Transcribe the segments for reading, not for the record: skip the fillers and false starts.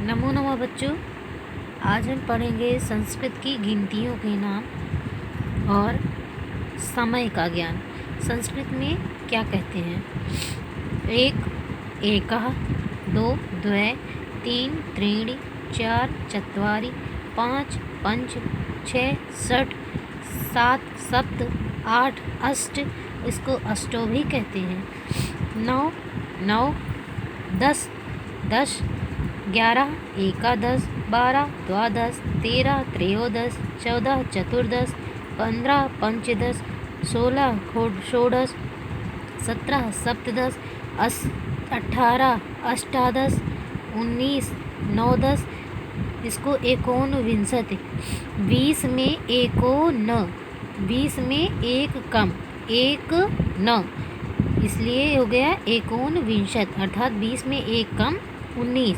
नमो नमः बच्चों। आज हम पढ़ेंगे संस्कृत की गिनतियों के नाम और समय का ज्ञान। संस्कृत में क्या कहते हैं? एक एकः, दो द्वय, तीन त्रीणि, चार चत्वारि, पाँच पंच, छः षट्, सात सप्त, आठ अष्ट, इसको अष्टो भी कहते हैं। नौ नौ, दस दश, 11 एकादश, 12 द्वादश, 13 त्रयोदश, 14 चतुर्दश, 15 पंचदश, 16 षोडश, 17 सप्तदश, 18 अष्टादश, 19 नवदश, इसको एकोनविंशति। 20 में एकोन, 20 में एक कम, एक न, इसलिए हो गया एकोनविंशत, अर्थात 20 में एक कम 19।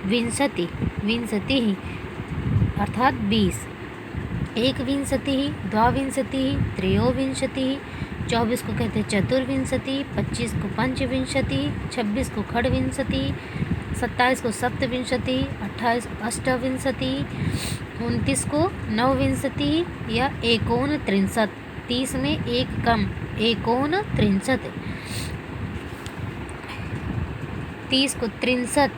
विंशति, विंशति ही अर्थात 20। एकविंशति, द्वाविंशति, त्रयोविंशति, 24 को कहते हैं चतुर्विंशति, 25 को पंचविंशति, 26 को खड़विंशति, 27 को सप्तविंशति, 28 को अष्टविंशति, 29 को नवविंशति या एकोनत्रिंशत्। 30 में एक कम, एकोनत्रिंशत्। 30 को त्रिंशत्,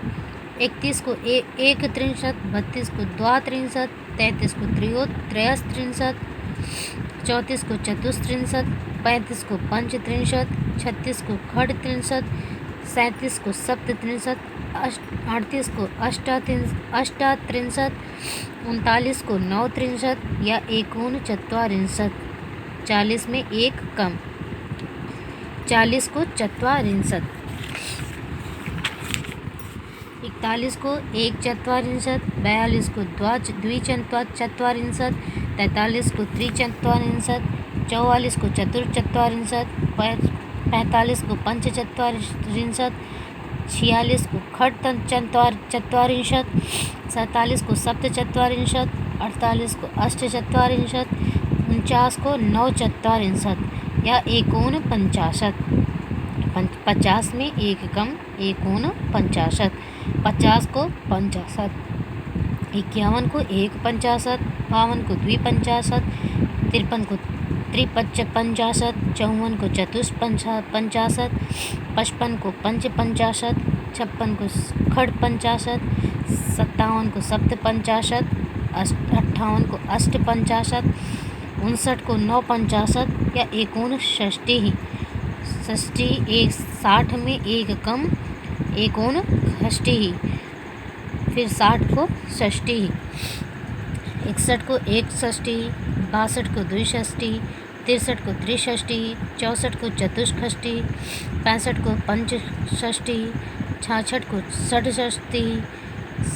31 को एकत्रिंशत्, 32 को द्वात्रिंशत्, 33 को त्रयस्त्रिंशत्, 34 को चतुस्त्रिंशत्, 35 को पंचत्रिंशत्, 36 को खड़त्रिंशत्, 37 को सप्तत्रिंशत्, 38 को अष्टात्रिंशत्, 39 को नवत्रिंशत् या एकोनचत्वारिंशत्। 40 में एक कम, 40 को चत्वारिंशत्। 41 को एक चत्वारिंशत्, 42 को द्विचत्वारिंशत्, 43 को त्रिचत्वारिंशत्, 44 को चतुर्चत्वारिंशत्, 45 को पंचचत्वारिंशत्, 46 को खड़चत्वारिंशत्, 47 को सप्तचत्वारिंशत्, 48 को अष्टचत्वारिंशत्, 49 को नवचत्वारिंशत् या एकोनपंचाशत्। 50 में एक कम, एकोनपंचाशत्। 50 को पंचाशत्, 51 को एक पंचाशत्, 52 को द्विपंचाशत्, 53 को त्रिपंचाशत्, 54 को चतुष्पंचाशत्, 55 को पंचपंचाशत्, 56 को खड़पंचाशत्, 57 को सप्तपंचाशत्, 58 को अष्टपंचाशत्, 59 को नवपंचाशत् या एकोनषष्टि। 60 में एक कम, एकोनषष्टि। फिर 60 को षष्टि, 61 को एकषष्टि, 62 को द्विषष्टि, 63 को त्रिषष्टि, 64 को चतुष्षष्टि, 65 को पंचषष्टि, 66 को षड्षष्टि,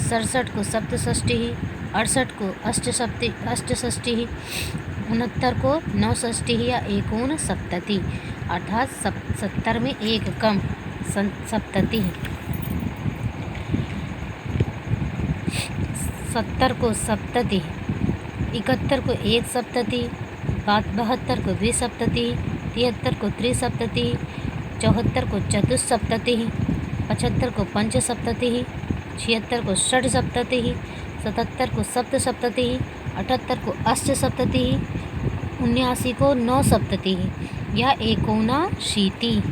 67 को सप्तषष्टि, 68 को अष्टषष्टि, 69 को नवषष्टि या एकोनसप्तति, अर्थात 70 में एक कम, सप्तति। 70 को सप्तति, 71 को एक सप्तति, 72 को द्विसप्तति, 73 को त्रिसप्तति, 74 को चतुस्सप्तति, 75 को पंचसप्तति, 76 को षड्सप्तति, 77 को सप्तसप्तति, 78 को अष्टसप्तति, 79 को नवसप्तति या एकोनाशीति।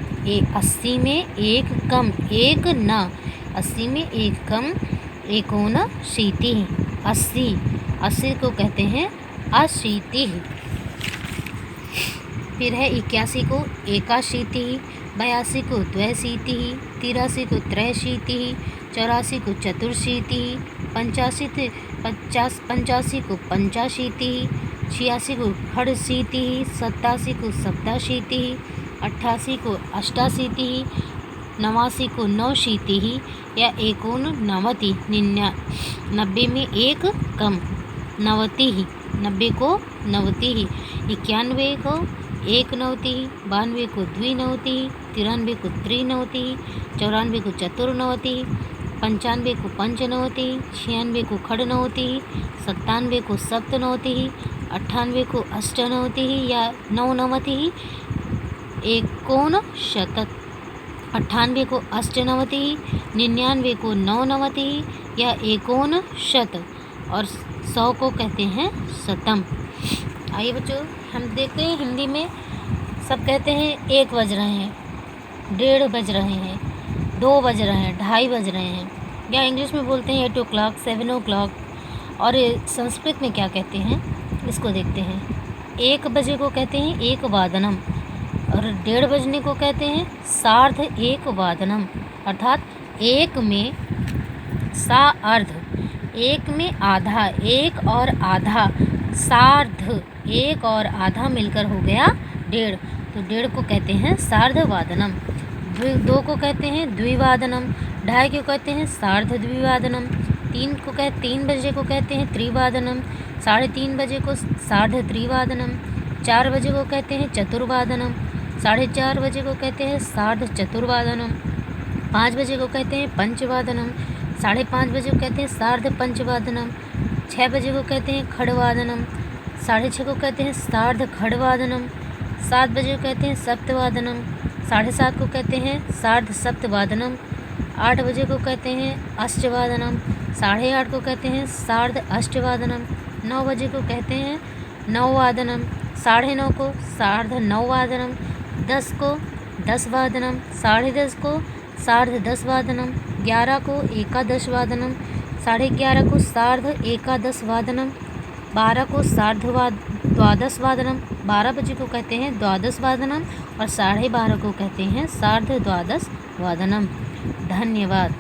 80 में एक कम, एक न, 80 में एक कम, एकोनाशीति। 80 को कहते हैं अशीति। फिर है 81 को एकाशीति, 82 को द्वैशीति, 83 को त्रैशीति, 84 को चतुर्शीति, 85 को पंचाशीति, 86 को खड़शीति, 87 को सप्ताशीति, 88 को अष्टाशीति, 89 को नवशीति या एकोननवति। 90 में एक कम, 90 को नवति। 91 को एकनवति, 92 को द्विनवति, 93 को त्रिनवति, 94 को चतुर्नवति, 95 को पंचनवति, 96 को खड़नवति, 97 को सप्तनवति, 98 को अष्टनवति या नवनवति, एकोनशतत्। 98 को अष्टनवति, 99 को नवनवति, या एकोन शत, और 100 को कहते हैं शतम। आइए बच्चों, हम देखते हैं हिंदी में सब कहते हैं 1 बज रहे हैं, 1:30 बज रहे हैं, 2 बज रहे हैं, 2:30 बज रहे हैं, या इंग्लिश में बोलते हैं 8 o'clock, 7 o'clock। और संस्कृत में क्या कहते हैं इसको देखते हैं। 1 बजे को कहते हैं 1 वादनम, और 1:30 बजने को कहते हैं 1:30 वादनम, अर्थात 1 में सा अर्ध, 1 में आधा, 1 और आधा, सार्ध, 1 और आधा मिलकर हो गया 1:30, तो 1:30 को कहते हैं सार्धवादनम। 2 को कहते हैं द्विवादनम, 2:30 को कहते हैं सार्धद्विवादनम, 3 बजे को कहते हैं त्रिवादनम, 3:30 बजे को सार्धत्रिवादनम, 4 बजे को कहते हैं चतुर्वादनम, 4:30 बजे को कहते हैं सार्धचतुर्वादनम, 5 बजे को कहते हैं पंचवादनम, 5:30 बजे को कहते हैं सार्धपंचवादनम, 6 बजे को कहते हैं खड़वादनम, 6:30 को कहते हैं सार्धखड़वादनम, 7 बजे को कहते हैं सप्तवादनम, 7:30 को कहते हैं सार्धसप्तवादनम, 8 बजे को कहते हैं अष्टवादनम, 8:30 को कहते हैं सार्ध अष्टवादनम, 9 बजे को कहते हैं नववादनम, 9:30 को सार्धनववादनम, 10 को दसवादनम, 10:30 को सार्धदसवादनम, 11 को एकादशवादनम, 11:30 को सार्ध एकादशवादनम, 12 को द्वादशवादनम, 12 बजे को कहते हैं द्वादशवादनम, और 12:30 को कहते हैं सार्धद्वादशवादनम। धन्यवाद।